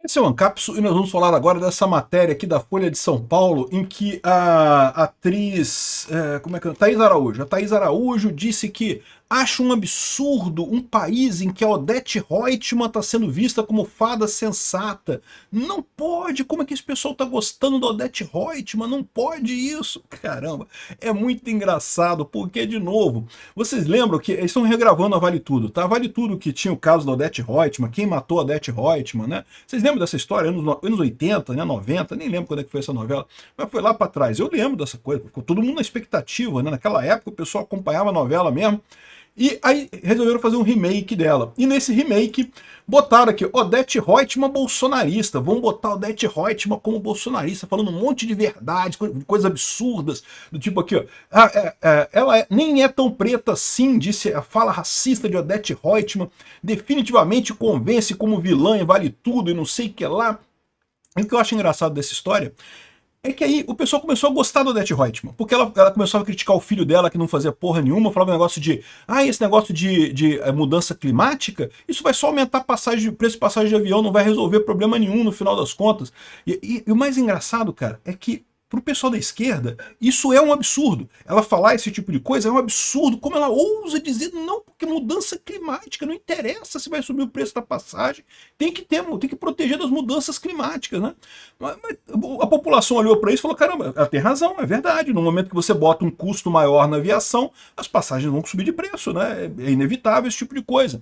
Esse é o Ancapsu e nós vamos falar agora dessa matéria aqui da Folha de São Paulo, em que a atriz, Thaís Araújo, a Thaís Araújo disse que acha um absurdo um país em que a Odete Roitman está sendo vista como fada sensata. Não pode, como é que esse pessoal está gostando da Odete Roitman? Não pode isso. Caramba, é muito engraçado, porque, de novo, vocês lembram que eles estão regravando a Vale Tudo, tá? Vale Tudo que tinha o caso da Odete Roitman, quem matou a Odete Roitman, né? Vocês lembram dessa história? Anos 80, né? 90, nem lembro quando é que foi essa novela, mas foi lá para trás. Eu lembro dessa coisa, ficou todo mundo na expectativa, né? Naquela época o pessoal acompanhava a novela mesmo. E aí resolveram fazer um remake dela. E nesse remake botaram aqui Odete Roitman bolsonarista. Vão botar Odete Roitman como bolsonarista, falando um monte de verdade, coisas absurdas. Do tipo aqui, ó. Ela nem é tão preta assim, disse a fala racista de Odete Roitman. Definitivamente convence como vilã e vale tudo e não sei o que lá. E o que eu acho engraçado dessa história é que aí o pessoal começou a gostar da Odete Roitman, porque ela começou a criticar o filho dela que não fazia porra nenhuma, falava um negócio de esse negócio de mudança climática, isso vai só aumentar passagem, preço de passagem de avião, não vai resolver problema nenhum no final das contas. E o mais engraçado, cara, é que pro pessoal da esquerda, isso é um absurdo. Ela falar esse tipo de coisa é um absurdo. Como ela ousa dizer, não, porque mudança climática, não interessa se vai subir o preço da passagem, tem que proteger das mudanças climáticas, né? Mas a população olhou para isso e falou, caramba, ela tem razão, é verdade. No momento que você bota um custo maior na aviação, as passagens vão subir de preço, né? É inevitável esse tipo de coisa.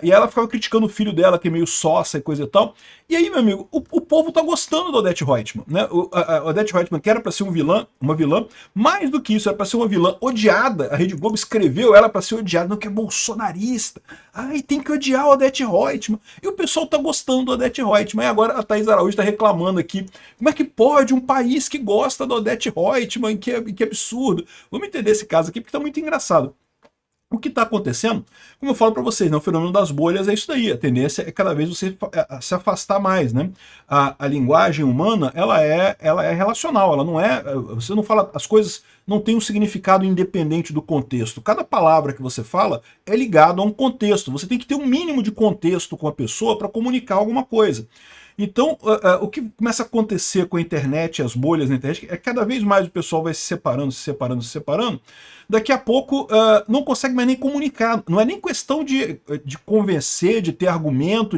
E ela ficava criticando o filho dela, que é meio sócia e coisa e tal. E aí, meu amigo, o povo tá gostando da Odete Roitman, né? A Odete Roitman, que era para ser uma vilã, mais do que isso, era para ser uma vilã odiada. A Rede Globo escreveu ela para ser odiada, não, que é bolsonarista. Ai, tem que odiar a Odete Roitman. E o pessoal tá gostando da Odete Roitman. E agora a Thaís Araújo tá reclamando aqui. Como é que pode um país que gosta da Odete Roitman? Que absurdo. Vamos entender esse caso aqui, porque tá muito engraçado. O que está acontecendo, como eu falo para vocês, né, o fenômeno das bolhas é isso daí. A tendência é cada vez você se afastar mais, né? A linguagem humana, ela é relacional, ela não é... Você não fala... As coisas não têm um significado independente do contexto. Cada palavra que você fala é ligado a um contexto. Você tem que ter um mínimo de contexto com a pessoa para comunicar alguma coisa. Então, o que começa a acontecer com a internet, as bolhas na internet, é que cada vez mais o pessoal vai se separando, se separando, se separando. Daqui a pouco não consegue mais nem comunicar. Não é nem questão de convencer, de ter argumento.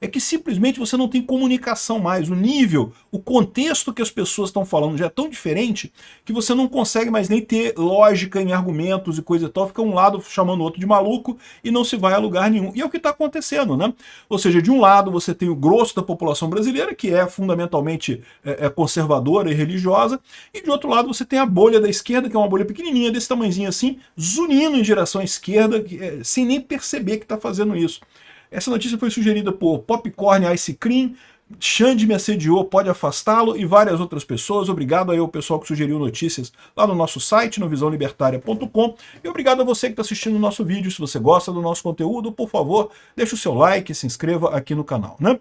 É que simplesmente você não tem comunicação mais. O nível, o contexto que as pessoas estão falando já é tão diferente que você não consegue mais nem ter lógica em argumentos e coisa e tal. Fica um lado chamando o outro de maluco e não se vai a lugar nenhum. E é o que está acontecendo, né? Ou seja, de um lado você tem o grosso da população brasileira, que é fundamentalmente conservadora e religiosa, e de outro lado você tem a bolha da esquerda, que é uma bolha pequenininha, desse tamanhozinho assim, zunindo em direção à esquerda, sem nem perceber que está fazendo isso. Essa notícia foi sugerida por Popcorn Ice Cream, Xande me assediou, pode afastá-lo, e várias outras pessoas. Obrigado aí ao pessoal que sugeriu notícias lá no nosso site, no visãolibertaria.com, e obrigado a você que está assistindo o nosso vídeo. Se você gosta do nosso conteúdo, por favor, deixe o seu like e se inscreva aqui no canal, né?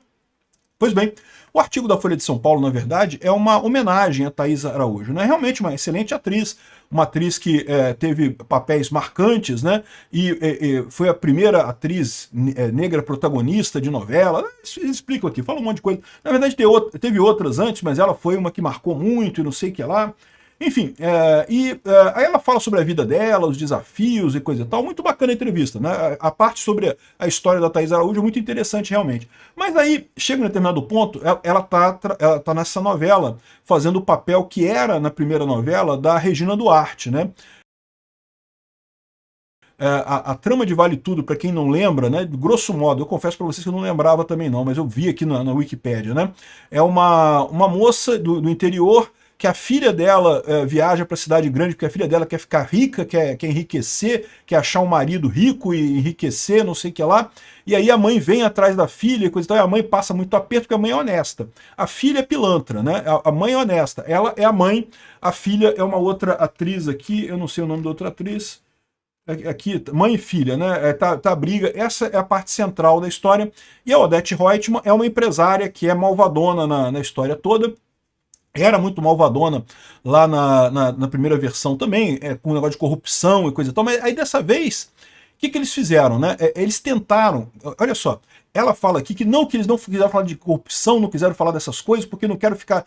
Pois bem, o artigo da Folha de São Paulo, na verdade, é uma homenagem a Thaís Araújo, né? Realmente uma excelente atriz, uma atriz que teve papéis marcantes, né? E foi a primeira atriz negra protagonista de novela. Explico aqui, fala um monte de coisa. Na verdade, teve outras antes, mas ela foi uma que marcou muito e não sei o que lá. Enfim, aí ela fala sobre a vida dela, os desafios e coisa e tal. Muito bacana a entrevista, né? A parte sobre a história da Thaís Araújo é muito interessante, realmente. Mas aí, chega em determinado ponto, ela tá nessa novela, fazendo o papel que era, na primeira novela, da Regina Duarte, né? A trama de Vale Tudo, para quem não lembra, né, grosso modo, eu confesso para vocês que eu não lembrava também não, mas eu vi aqui na Wikipédia, né? É uma moça do interior, que a filha dela viaja para a cidade grande porque a filha dela quer ficar rica, quer enriquecer, quer achar um marido rico e enriquecer, não sei o que lá. E aí a mãe vem atrás da filha e coisa e tal, e a mãe passa muito aperto porque a mãe é honesta. A filha é pilantra, né? A mãe é honesta. Ela é a mãe, a filha é uma outra atriz aqui, eu não sei o nome da outra atriz. Aqui, mãe e filha, né? Tá a briga. Essa é a parte central da história. E a Odete Roitman é uma empresária que é malvadona na história toda. Era muito malvadona lá na primeira versão também, com um negócio de corrupção e coisa e tal, mas aí dessa vez, o que eles fizeram, né? Eles tentaram, olha só, Ela fala aqui que eles não quiseram falar de corrupção, não quiseram falar dessas coisas, porque não quer ficar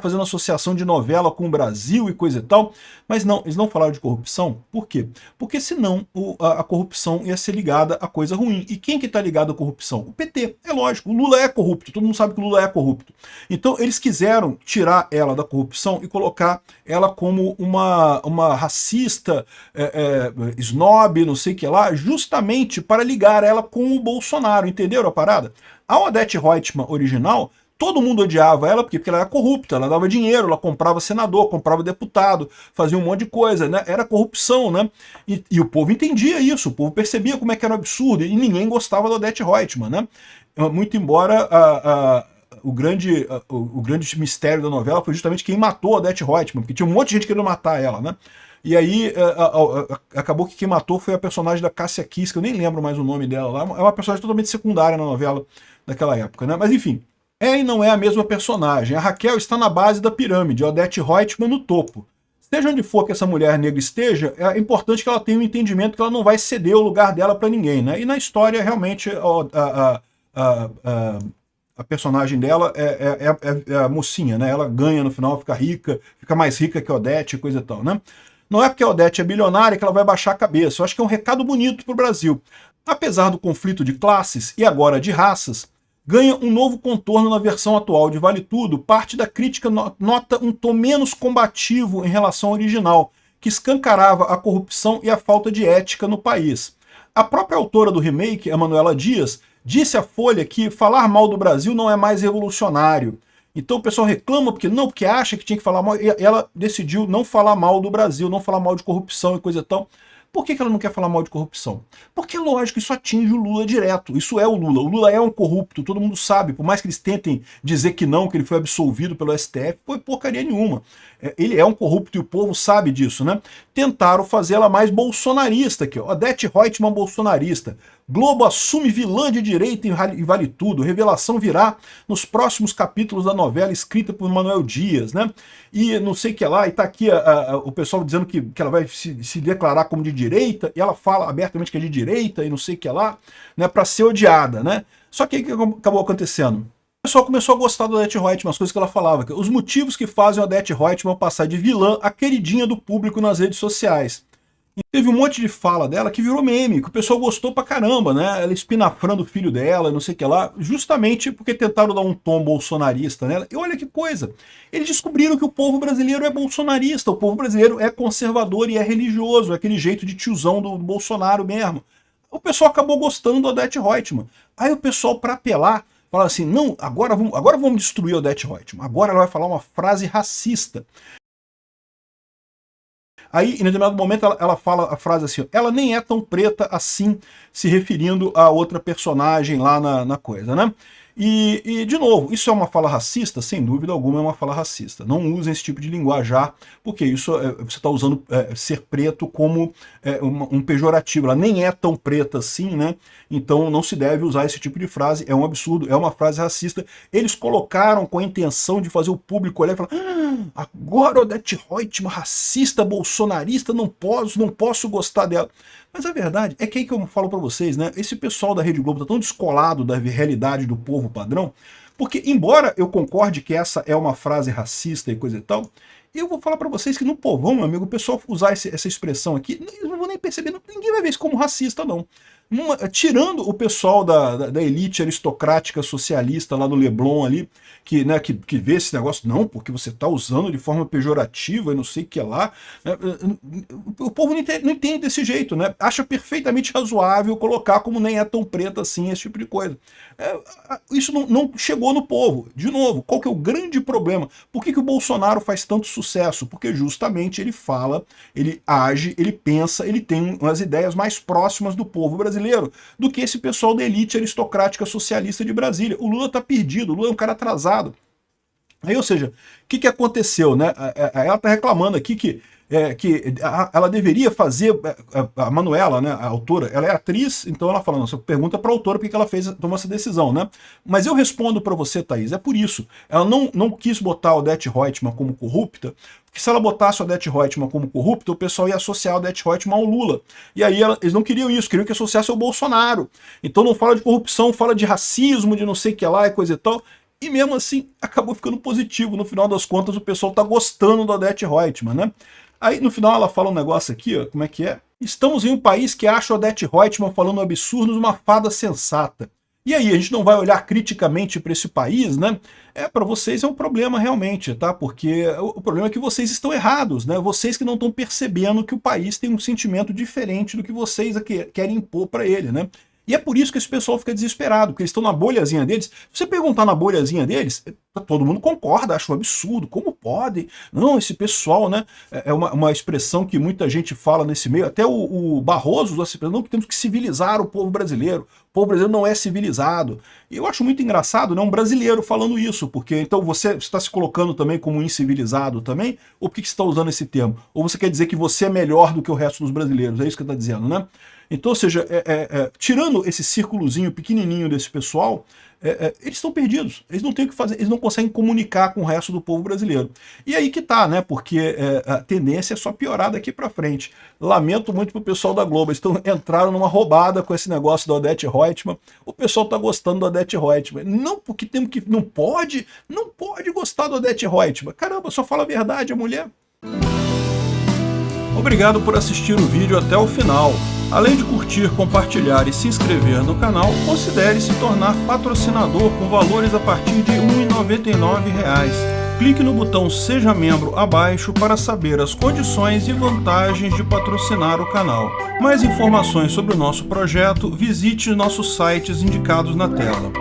fazendo associação de novela com o Brasil e coisa e tal. Mas não, eles não falaram de corrupção. Por quê? Porque senão a corrupção ia ser ligada a coisa ruim. E quem que está ligado à corrupção? O PT. É lógico, o Lula é corrupto, todo mundo sabe que o Lula é corrupto. Então eles quiseram tirar ela da corrupção e colocar ela como uma racista, snob, não sei o que lá, justamente para ligar ela com o Bolsonaro, entendeu? A parada? A Odete Roitman original, todo mundo odiava ela porque ela era corrupta, ela dava dinheiro, ela comprava senador, comprava deputado, fazia um monte de coisa, né? Era corrupção, né? E o povo entendia isso, o povo percebia como é que era um absurdo, e ninguém gostava da Odete Roitman, né? Muito embora o grande mistério da novela foi justamente quem matou a Odete Roitman, porque tinha um monte de gente querendo matar ela, né? E aí acabou que quem matou foi a personagem da Cássia Kiss, que eu nem lembro mais o nome dela lá. É uma personagem totalmente secundária na novela daquela época, né? Mas enfim, é e não é a mesma personagem. A Raquel está na base da pirâmide, a Odete Roitman no topo. Seja onde for que essa mulher negra esteja, é importante que ela tenha um entendimento que ela não vai ceder o lugar dela para ninguém, né? E na história, realmente, a personagem dela é a mocinha, né? Ela ganha no final, fica rica, fica mais rica que a Odete e coisa e tal, né? Não é porque a Odete é bilionária que ela vai baixar a cabeça. Eu acho que é um recado bonito para o Brasil. Apesar do conflito de classes e agora de raças, ganha um novo contorno na versão atual de Vale Tudo. Parte da crítica nota um tom menos combativo em relação ao original, que escancarava a corrupção e a falta de ética no país. A própria autora do remake, a Manuela Dias, disse à Folha que falar mal do Brasil não é mais revolucionário. Então o pessoal reclama porque acha que tinha que falar mal, e ela decidiu não falar mal do Brasil, não falar mal de corrupção e coisa e tal. Por que ela não quer falar mal de corrupção? Porque, lógico, isso atinge o Lula direto. Isso é o Lula. O Lula é um corrupto, todo mundo sabe. Por mais que eles tentem dizer que não, que ele foi absolvido pelo STF, foi porcaria nenhuma. Ele é um corrupto e o povo sabe disso, né? Tentaram fazer ela mais bolsonarista aqui, ó. Odete Roitman bolsonarista. Globo assume vilã de direita em Vale Tudo. Revelação virá nos próximos capítulos da novela escrita por Manuel Dias, né? E não sei o que lá, e tá aqui o pessoal dizendo que ela vai se declarar como de direita, e ela fala abertamente que é de direita, e não sei o que lá, né? Para ser odiada, né? Só que o que acabou acontecendo? O pessoal começou a gostar da Odete Roitman, as coisas que ela falava. Os motivos que fazem a Odete Roitman passar de vilã a queridinha do público nas redes sociais. E teve um monte de fala dela que virou meme, que o pessoal gostou pra caramba, né? Ela espinafrando o filho dela, não sei o que lá, justamente porque tentaram dar um tom bolsonarista nela. E olha que coisa, eles descobriram que o povo brasileiro é bolsonarista, o povo brasileiro é conservador e é religioso, é aquele jeito de tiozão do Bolsonaro mesmo. O pessoal acabou gostando da Odete Roitman. Aí o pessoal, pra apelar, fala assim, não, agora vamos destruir a Odete Roitman, agora ela vai falar uma frase racista. Aí, em determinado momento, ela fala a frase assim, ela nem é tão preta assim, se referindo a outra personagem lá na coisa, né? E, de novo, isso é uma fala racista? Sem dúvida alguma é uma fala racista. Não usem esse tipo de linguajar, porque isso você está usando ser preto como um pejorativo. Ela nem é tão preta assim, né? Então não se deve usar esse tipo de frase, é um absurdo, é uma frase racista. Eles colocaram com a intenção de fazer o público olhar e falar, agora Odete Roitman, racista, bolsonarista, não posso gostar dela. Mas a verdade é que aí que eu falo pra vocês, né? Esse pessoal da Rede Globo tá tão descolado da realidade do povo padrão, porque embora eu concorde que essa é uma frase racista e coisa e tal, eu vou falar pra vocês que no povão, meu amigo, o pessoal usar essa expressão aqui, eu não vou nem perceber, ninguém vai ver isso como racista, não. Tirando o pessoal da elite aristocrática socialista lá do Leblon ali, que vê esse negócio, não, porque você está usando de forma pejorativa e não sei o que lá, né? O povo não entende desse jeito, né? Acha perfeitamente razoável colocar como nem é tão preta assim, esse tipo de coisa. Isso não chegou no povo. De novo, qual que é o grande problema? Por que o Bolsonaro faz tanto sucesso? Porque justamente ele fala, ele age, ele pensa, ele tem umas ideias mais próximas do povo brasileiro do que esse pessoal da elite aristocrática socialista de Brasília. O Lula tá perdido, o Lula é um cara atrasado. Aí, ou seja, o que aconteceu, né? Ela tá reclamando aqui que ela deveria fazer, a Manuela, né, a autora, ela é atriz, então ela fala, você pergunta para a autora porque ela tomou essa decisão, né? Mas eu respondo para você, Thaís, é por isso. Ela não quis botar a Odete Roitman como corrupta, porque se ela botasse a Odete Roitman como corrupta, o pessoal ia associar a Odete Roitman ao Lula. E aí eles não queriam isso, queriam que associasse ao Bolsonaro. Então não fala de corrupção, fala de racismo, de não sei o que lá e coisa e tal. E mesmo assim, acabou ficando positivo. No final das contas, o pessoal tá gostando da Odete Roitman, né? Aí no final ela fala um negócio aqui, ó, como é que é? Estamos em um país que acha a Odete Roitman falando absurdos uma fada sensata. E aí, a gente não vai olhar criticamente para esse país, né? Para vocês é um problema realmente, tá? Porque o problema é que vocês estão errados, né? Vocês que não estão percebendo que o país tem um sentimento diferente do que vocês querem impor para ele, né? E é por isso que esse pessoal fica desesperado, porque eles estão na bolhazinha deles. Se você perguntar na bolhazinha deles, todo mundo concorda, acha um absurdo, como pode? Não, esse pessoal, né? É uma expressão que muita gente fala nesse meio, até o Barroso usa essa expressão, não, que temos que civilizar o povo brasileiro. O povo brasileiro não é civilizado. E eu acho muito engraçado, né? Um brasileiro falando isso, porque então você está se colocando também como incivilizado também, ou por que você está usando esse termo? Ou você quer dizer que você é melhor do que o resto dos brasileiros? É isso que está dizendo, né? Então, ou seja, tirando esse círculozinho pequenininho desse pessoal, eles estão perdidos, eles não têm o que fazer, eles não conseguem comunicar com o resto do povo brasileiro. E aí que tá, né? Porque a tendência é só piorar daqui para frente. Lamento muito pro pessoal da Globo, eles entraram numa roubada com esse negócio da Odete Roitman. O pessoal tá gostando da Odete Roitman. Não porque não pode gostar da Odete Roitman. Caramba, só fala a verdade a mulher. Obrigado por assistir o vídeo até o final. Além de curtir, compartilhar e se inscrever no canal, considere se tornar patrocinador com valores a partir de R$ 1,99. Clique no botão Seja Membro abaixo para saber as condições e vantagens de patrocinar o canal. Mais informações sobre o nosso projeto, visite nossos sites indicados na tela.